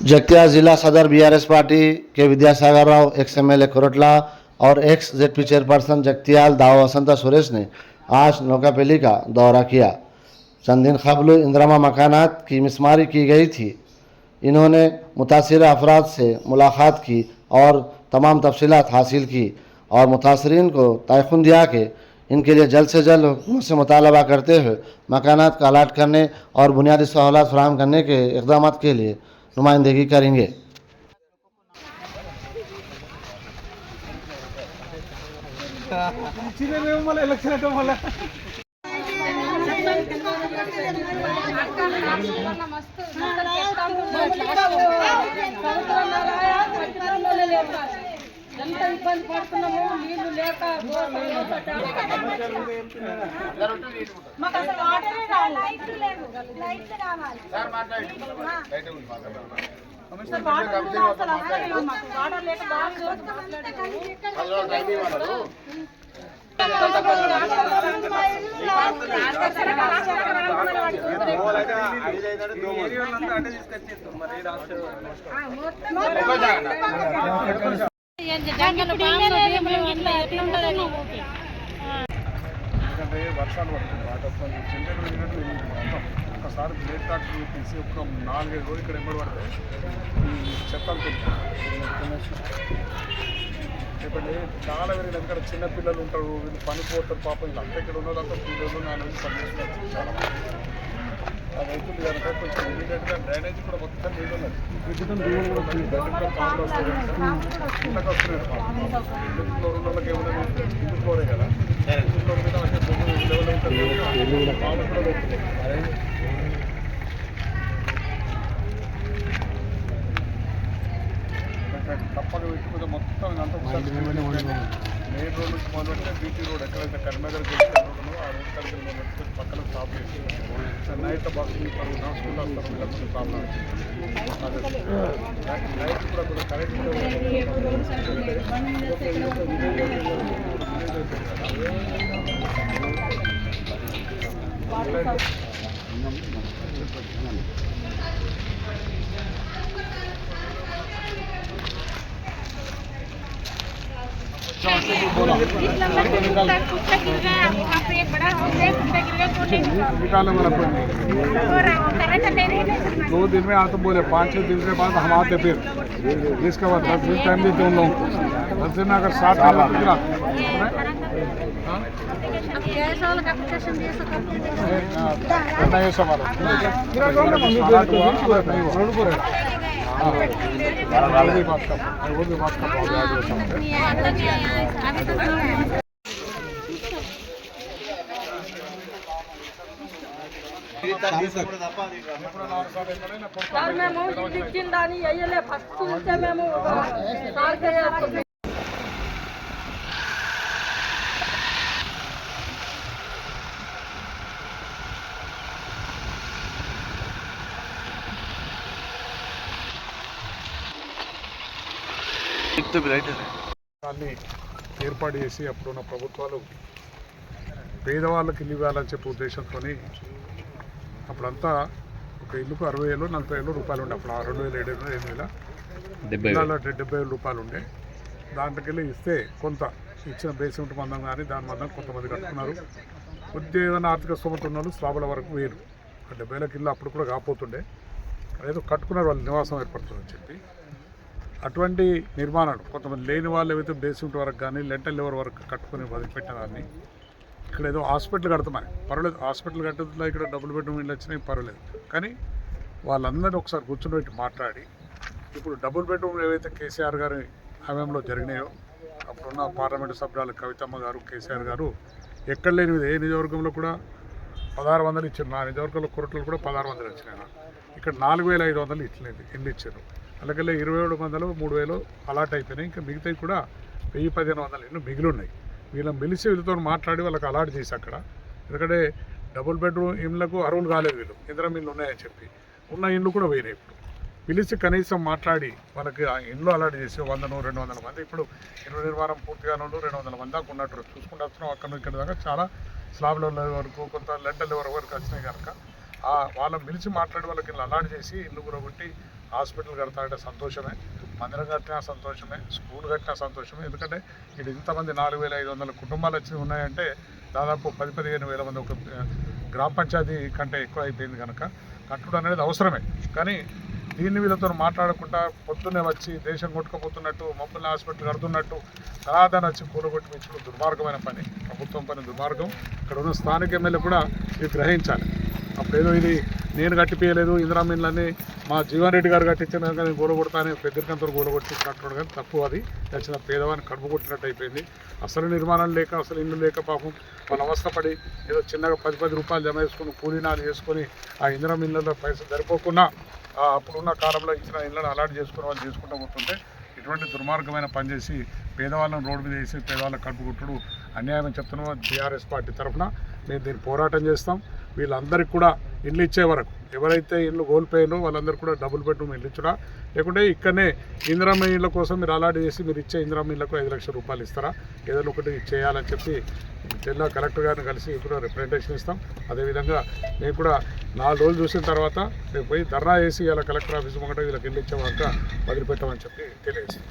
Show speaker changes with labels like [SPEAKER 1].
[SPEAKER 1] जगतियाल जिला सदर BRS party के विद्यासागर राव, एक्स एमएलए कोरटला और एक्स जेडपी चेयरपर्सन जगतियाल दावा वसंता सुरेश ने आज नौकापल्ली का दौरा किया। चंद दिन कबल इंदिरमा मकानात की मिसमारी की गई थी। इन्होंने मुतासर अफराद से मुलाकात की और तमाम तफसीलात हासिल की और मुतासरीन को तयखुन दिया कि इनके लिए जल्द से जल्द हुकूमत से मुतालबा करते हुए मकानात का अलाट करने और बुनियादी सहूलत फराहम करने के इक़दाम के लिए नुमाइंदगी करेंगे।
[SPEAKER 2] ఎంత ఇబ్బంది పడుతున్నాము నీళ్లు లేక మాకు అసలు వాటరే రావాలి, లైట్లు లేవు, లైట్లు కావాలి సార్. మాట్లాడండి సార్, వాటర్ అసలు అసలు మాకు వాటర్ లేక
[SPEAKER 3] ఎందుకంటే వర్షాలు పడుతుంది వాటర్ చిన్న వెళ్ళినట్టు మొత్తం ఒక్కసారి బ్లేడ్ ట్రాక్టర్ తీసి ఒక 4-5 రోజులు ఇక్కడ ఎంబడి పడితే ఈ చెత్తలు చెప్పండి. చాలా వేరే ఎందుకంటే చిన్నపిల్లలు ఉంటారు, వీళ్ళు పనిపోతారు పాపం. వీళ్ళంతా ఇక్కడ ఉన్నదంతా పిల్లలు 4 రోజులు పనిచేస్తున్నారు. చాలా రైతులు కనుక కొంచెం ఇమీడియట్గా డ్రైనేజ్ కూడా మొత్తం నీళ్ళు ఉన్నది. పాములు వస్తాయి, ఇంట్లోకి వస్తున్నాయి. ఇంట్లో ఉన్న వాళ్ళకి ఏమైనా ఇంటికి పోరే కదా, ఇంట్లో మీద పాములు కూడా వస్తున్నాయి. తప్పక పెట్టుకుంటే మొత్తం ఇదంతా మెయిన్ రోడ్ నుంచి మొదలుపెడితే బీటీ రోడ్ ఎక్కడైతే కరీంనగర్ రోడ్డు ఆ రోడ్ కడికి మొదలుపెట్టి పక్కన స్టాప్ చేసి నైట్ బస్సు పరుగున స్కూల్ వస్తారు, వీళ్ళకి ప్రాబ్లం నైట్ కూడా కరెంట్ निकालो मेरा कोई 2 दिन में आ तो बोले 5-6 दिन के बाद हम आते फिर इसके बाद 10 दिन टाइम देते उन लोगों को। 10 दिन में अगर 60
[SPEAKER 2] మేము ఇచ్చిన దాన్ని అయ్యలే ఫస్ట్ ఉంటే మేము
[SPEAKER 3] దాన్ని ఏర్పాటు చేసి అప్పుడున్న ప్రభుత్వాలు పేదవాళ్ళకి ఇల్లు ఇవ్వాలని చెప్పే ఉద్దేశంతో అప్పుడంతా ఒక ఇల్లుకు 60,000 40,000 రూపాయలు ఉండే. అప్పుడు 2007 రూపాయలు ఉండే. దాంట్లోకెళ్ళి ఇస్తే కొంత ఇచ్చిన బేస్మెంట్ మందం కానీ దాని మందం కొంతమంది కట్టుకున్నారు. కొద్దిగా ఏదైనా ఆర్థిక స్తోమత ఉన్న వాళ్ళు స్లాబుల వరకు వేరు. 70,000 ఇల్లు అప్పుడు కూడా కాకపోతుండే, ఏదో కట్టుకున్నారు, వాళ్ళు నివాసం ఏర్పడుతుందని చెప్పి. అటువంటి నిర్మాణాలు కొంతమంది లేని వాళ్ళు ఏవైతే బేస్మెంట్ వరకు కానీ లెంటల్ లెవెల్ వరకు కట్టుకుని వదిలిపెట్టిన దాన్ని ఇక్కడ ఏదో హాస్పిటల్ కడతామని పర్వాలేదు, హాస్పిటల్ కట్టడంలో ఇక్కడ డబుల్ బెడ్రూమ్ ఇళ్ళు వచ్చినాయి పర్వాలేదు. కానీ వాళ్ళందరినీ ఒకసారి కూర్చోబెట్టి మాట్లాడి ఇప్పుడు డబుల్ బెడ్రూమ్ ఏవైతే కేసీఆర్ గారి హయాంలో జరిగినాయో, అప్పుడున్న పార్లమెంటు సభ్యురాలు కవితమ్మ గారు, కేసీఆర్ గారు ఎక్కడ లేని ఏ నియోజకవర్గంలో కూడా 1600 ఇచ్చారు. నా నియోజకవర్గంలో కొరట్లు కూడా 1600 వచ్చినాయి. ఇక్కడ 4500 ఇల్లు ఇచ్చారు. అలాగే 2700 3,000 అలాట్ అయిపోయినాయి. ఇంకా మిగతాయి కూడా 1000-1500 ఇల్లు మిగిలి ఉన్నాయి. వీళ్ళని పిలిచి వీళ్ళతో మాట్లాడి వాళ్ళకి అలాట్ చేసి అక్కడ, ఎందుకంటే డబుల్ బెడ్రూమ్ ఇళ్ళకు అర్హులు కాలేదు వీళ్ళు, ఇందిరా ఇళ్ళు ఉన్నాయని చెప్పి ఉన్న ఇండ్లు కూడా వేరే. ఇప్పుడు పిలిచి కనీసం మాట్లాడి వాళ్ళకి ఆ ఇండ్లు అలాట్ చేసి 100-200 మంది ఇప్పుడు ఇల్లు నిర్మాణం పూర్తిగా 200 మంది దాకా ఉన్నట్టు చూసుకుంటూ వస్తున్నాం. అక్కడ ఇక్కడ దాకా చాలా స్లాబ్ల వరకు కొంత లెంటల్ వరకు వచ్చినాయి కనుక వాళ్ళని పిలిచి మాట్లాడి వాళ్ళకి ఇల్లు అలాట్ చేసి ఇల్లు కూడా కొట్టి హాస్పిటల్ కడతారంటే సంతోషమే, మందిరం కట్టినా సంతోషమే, స్కూల్ కట్టినా సంతోషమే. ఎందుకంటే ఇది ఇంతమంది 4,500 కుటుంబాలు వచ్చి ఉన్నాయంటే దాదాపు 10-15 వేల మంది ఒక గ్రామ పంచాయతీ కంటే ఎక్కువ అయిపోయింది కనుక కట్టుడు అనేది అవసరమే. కానీ దీన్ని వీళ్ళతో మాట్లాడకుండా పొద్దున్నే వచ్చి దేశం కొట్టుకుపోతున్నట్టు మబ్బుల్ని హాస్పిటల్ కడుతున్నట్టు సనాతన వచ్చి కూలగొట్టి పెంచడం దుర్మార్గమైన పని, ప్రభుత్వం పని దుర్మార్గం. ఇక్కడ ఉన్న స్థానిక ఎమ్మెల్యే కూడా ఇది గ్రహించాలి. అప్పుడేదో ఇది నేను కట్టిపోయలేదు, ఇందిరామీన్లన్నీ మా జీవన్ రెడ్డి గారు కట్టించిన కానీ గోలగొడతానే పెద్దరికంతో గోలగొట్టి కట్టడం కానీ తప్పు. అది వచ్చిన పేదవాన్ని కడుపు కొట్టినట్టు అయిపోయింది. అసలు నిర్మాణం లేక, అసలు ఇల్లు లేక పాపం వాళ్ళు అవస్థపడి ఏదో చిన్నగా 10 రూపాయలు జమ చేసుకుని కూలీనాలు చేసుకొని ఆ ఇందిరామీన్లలో పైసలు సరిపోకుండా అప్పుడున్న కాలంలో ఇచ్చిన ఇళ్ళను అలాట్ చేసుకుని వాళ్ళు చేసుకుంటూ పోతుంటే ఇటువంటి దుర్మార్గమైన పనిచేసి పేదవాళ్ళని రోడ్డు మీద వేసి పేదవాళ్ళని కడుపు కొట్టుడు అన్యాయం చెప్తున్నాం. టీఆర్ఎస్ పార్టీ తరఫున మేము దీన్ని పోరాటం చేస్తాం. వీళ్ళందరికీ కూడా ఇల్లు ఇచ్చే వరకు ఎవరైతే ఇల్లు కోల్పోయారో వాళ్ళందరూ కూడా డబుల్ బెడ్రూమ్ ఇల్లు ఇచ్చుడా, లేకుంటే ఇక్కడనే ఇందిరామ్మ ఇళ్ళ కోసం మీరు అలాట్ చేసి మీరు ఇచ్చే ఇందిరామ్మ ఇళ్ళకు 5 లక్షల రూపాయలు ఇస్తారా, ఏదైనా ఒకటి చేయాలని చెప్పి జిల్లా కలెక్టర్ గారిని కలిసి కూడా రిప్రజెంటేషన్ ఇస్తాం. అదేవిధంగా మేము కూడా 4 రోజులు చూసిన తర్వాత మేము పోయి ధర్నా చేసి ఇలా కలెక్టర్ ఆఫీస్ ముంగట వీళ్ళకి ఇల్లు ఇచ్చే వరకు వదిలిపెట్టామని చెప్పి తెలియజేస్తాం.